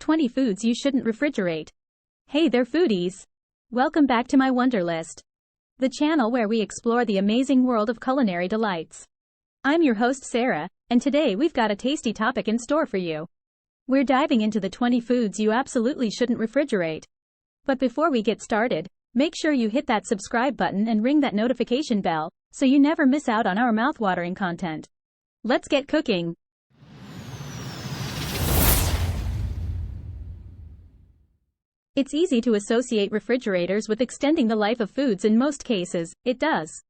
20 foods you shouldn't refrigerate. Hey there foodies! Welcome back to my Wonderlist, the channel where we explore the amazing world of culinary delights. I'm your host Sarah, and today we've got a tasty topic in store for you. We're diving into the 20 foods you absolutely shouldn't refrigerate. But before we get started, make sure you hit that subscribe button and ring that notification bell, so you never miss out on our mouth-watering content. Let's get cooking! It's easy to associate refrigerators with extending the life of foods. In most cases, it does.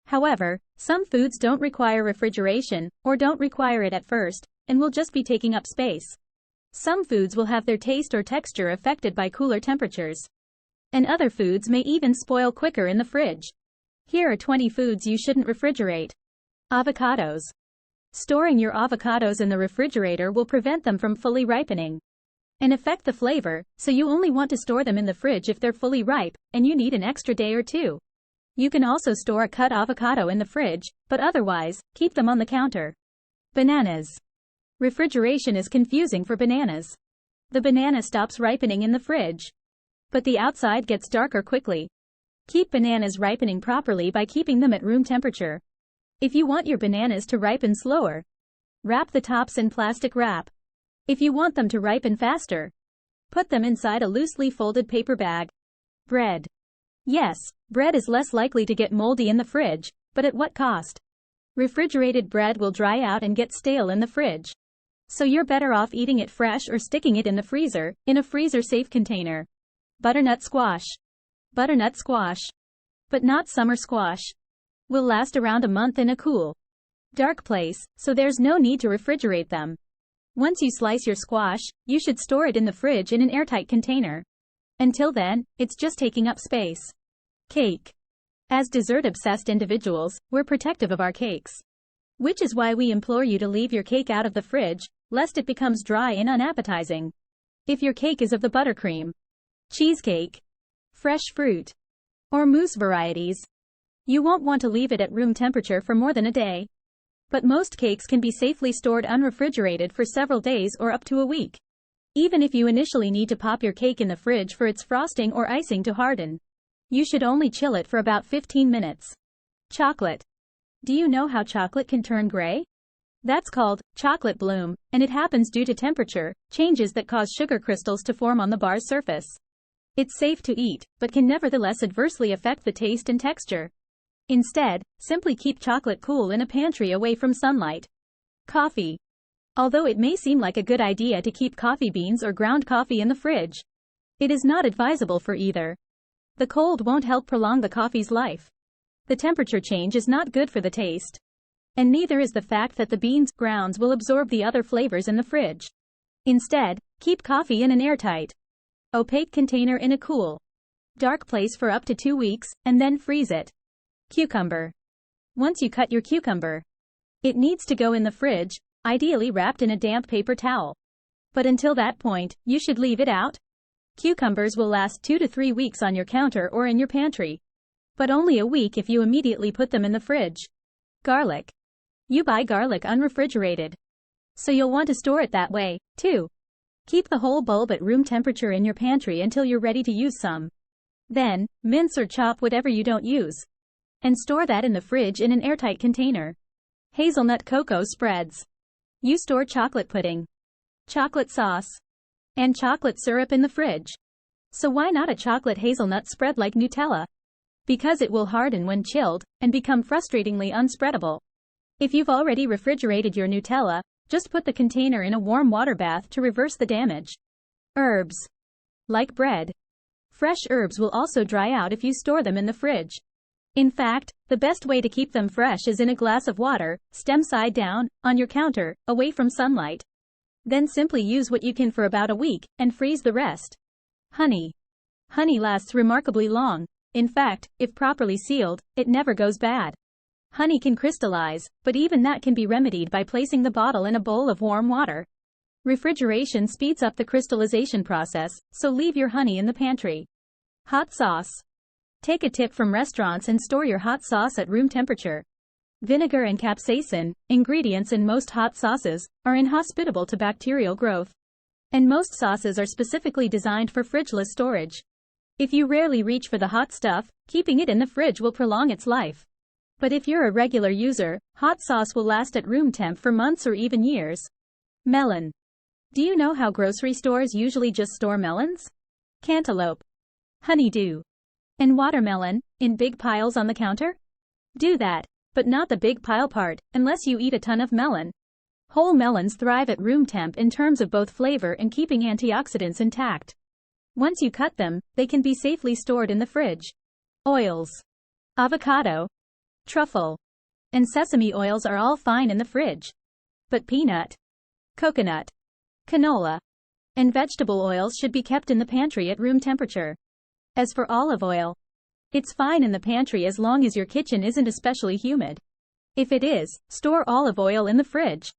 However, some foods don't require refrigeration, or don't require it at first, and will just be taking up space. Some foods will have their taste or texture affected by cooler temperatures. And other foods may even spoil quicker in the fridge. Here are 20 foods you shouldn't refrigerate. Avocados. Storing your avocados in the refrigerator will prevent them from fully ripening and affect the flavor, so you only want to store them in the fridge if they're fully ripe, and you need an extra day or two. You can also store a cut avocado in the fridge, but otherwise, keep them on the counter. Bananas. Refrigeration is confusing for bananas. The banana stops ripening in the fridge, but the outside gets darker quickly. Keep bananas ripening properly by keeping them at room temperature. If you want your bananas to ripen slower, wrap the tops in plastic wrap. If you want them to ripen faster, put them inside a loosely folded paper bag. Bread. Yes, bread is less likely to get moldy in the fridge, but at what cost? Refrigerated bread will dry out and get stale in the fridge. So you're better off eating it fresh or sticking it in the freezer, in a freezer-safe container. Butternut squash. Butternut squash, but not summer squash, will last around a month in a cool, dark place, so there's no need to refrigerate them. Once you slice your squash, you should store it in the fridge in an airtight container. Until then, it's just taking up space. Cake. As dessert-obsessed individuals, we're protective of our cakes. Which is why we implore you to leave your cake out of the fridge, lest it becomes dry and unappetizing. If your cake is of the buttercream, cheesecake, fresh fruit, or mousse varieties, you won't want to leave it at room temperature for more than a day. But most cakes can be safely stored unrefrigerated for several days or up to a week. Even if you initially need to pop your cake in the fridge for its frosting or icing to harden, you should only chill it for about 15 minutes. Chocolate. Do you know how chocolate can turn gray? That's called chocolate bloom, and it happens due to temperature changes that cause sugar crystals to form on the bar's surface. It's safe to eat, but can nevertheless adversely affect the taste and texture. Instead, simply keep chocolate cool in a pantry away from sunlight. Coffee. Although it may seem like a good idea to keep coffee beans or ground coffee in the fridge, it is not advisable for either. The cold won't help prolong the coffee's life. The temperature change is not good for the taste. And neither is the fact that the beans' grounds will absorb the other flavors in the fridge. Instead, keep coffee in an airtight, opaque container in a cool, dark place for up to 2 weeks, and then freeze it. Cucumber. Once you cut your cucumber, it needs to go in the fridge, ideally wrapped in a damp paper towel. But until that point, you should leave it out. Cucumbers will last 2 to 3 weeks on your counter or in your pantry, but only a week if you immediately put them in the fridge. Garlic. You buy garlic unrefrigerated, so you'll want to store it that way, too. Keep the whole bulb at room temperature in your pantry until you're ready to use some. Then, mince or chop whatever you don't use, and store that in the fridge in an airtight container. Hazelnut cocoa spreads. You store chocolate pudding, chocolate sauce, and chocolate syrup in the fridge. So why not a chocolate hazelnut spread like Nutella? Because it will harden when chilled, and become frustratingly unspreadable. If you've already refrigerated your Nutella, just put the container in a warm water bath to reverse the damage. Herbs. Like bread, fresh herbs will also dry out if you store them in the fridge. In fact, the best way to keep them fresh is in a glass of water, stem side down, on your counter, away from sunlight. Then simply use what you can for about a week, and freeze the rest. Honey. Honey lasts remarkably long. In fact, if properly sealed, it never goes bad. Honey can crystallize, but even that can be remedied by placing the bottle in a bowl of warm water. Refrigeration speeds up the crystallization process, so leave your honey in the pantry. Hot sauce. Take a tip from restaurants and store your hot sauce at room temperature. Vinegar and capsaicin, ingredients in most hot sauces, are inhospitable to bacterial growth. And most sauces are specifically designed for fridgeless storage. If you rarely reach for the hot stuff, keeping it in the fridge will prolong its life. But if you're a regular user, hot sauce will last at room temp for months or even years. Melon. Do you know how grocery stores usually just store melons? Cantaloupe, honeydew, and watermelon, in big piles on the counter? Do that, but not the big pile part, unless you eat a ton of melon. Whole melons thrive at room temp in terms of both flavor and keeping antioxidants intact. Once you cut them, they can be safely stored in the fridge. Oils. Avocado, truffle, and sesame oils are all fine in the fridge. But peanut, coconut, canola, and vegetable oils should be kept in the pantry at room temperature. As for olive oil, it's fine in the pantry as long as your kitchen isn't especially humid. If it is, store olive oil in the fridge.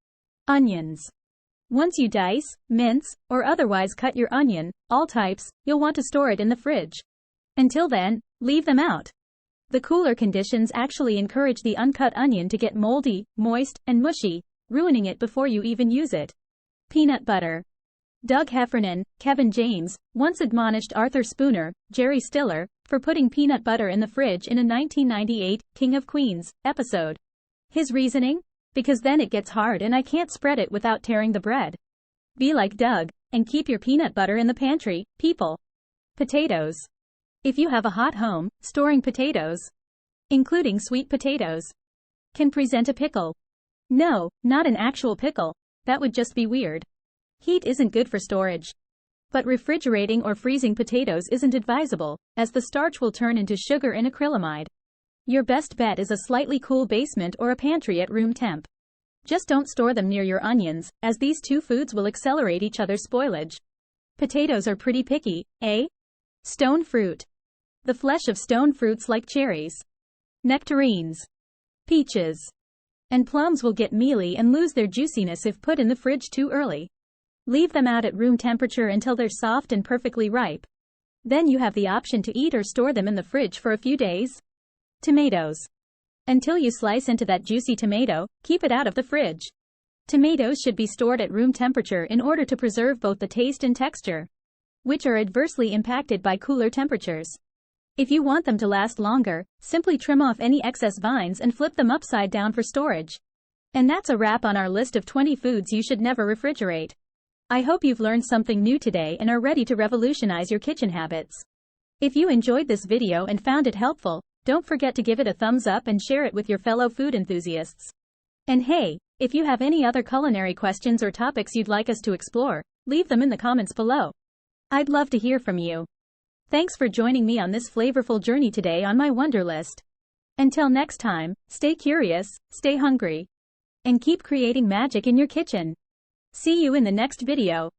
Onions. Once you dice, mince, or otherwise cut your onion, all types, you'll want to store it in the fridge. Until then, leave them out. The cooler conditions actually encourage the uncut onion to get moldy, moist, and mushy, ruining it before you even use it. Peanut butter. Doug Heffernan, Kevin James, once admonished Arthur Spooner, Jerry Stiller, for putting peanut butter in the fridge in a 1998 King of Queens episode. His reasoning? Because then it gets hard and I can't spread it without tearing the bread. Be like Doug, and keep your peanut butter in the pantry, people. Potatoes. If you have a hot home, storing potatoes, including sweet potatoes, can present a pickle. No, not an actual pickle. That would just be weird. Heat isn't good for storage. But refrigerating or freezing potatoes isn't advisable, as the starch will turn into sugar and acrylamide. Your best bet is a slightly cool basement or a pantry at room temp. Just don't store them near your onions, as these two foods will accelerate each other's spoilage. Potatoes are pretty picky, eh? Stone fruit. The flesh of stone fruits like cherries, nectarines, peaches, and plums will get mealy and lose their juiciness if put in the fridge too early. Leave them out at room temperature until they're soft and perfectly ripe. Then you have the option to eat or store them in the fridge for a few days. Tomatoes. Until you slice into that juicy tomato, keep it out of the fridge. Tomatoes should be stored at room temperature in order to preserve both the taste and texture, which are adversely impacted by cooler temperatures. If you want them to last longer, simply trim off any excess vines and flip them upside down for storage. And that's a wrap on our list of 20 foods you should never refrigerate. I hope you've learned something new today and are ready to revolutionize your kitchen habits. If you enjoyed this video and found it helpful, don't forget to give it a thumbs up and share it with your fellow food enthusiasts. And hey, if you have any other culinary questions or topics you'd like us to explore, leave them in the comments below. I'd love to hear from you. Thanks for joining me on this flavorful journey today on my Wonder List. Until next time, stay curious, stay hungry, and keep creating magic in your kitchen. See you in the next video.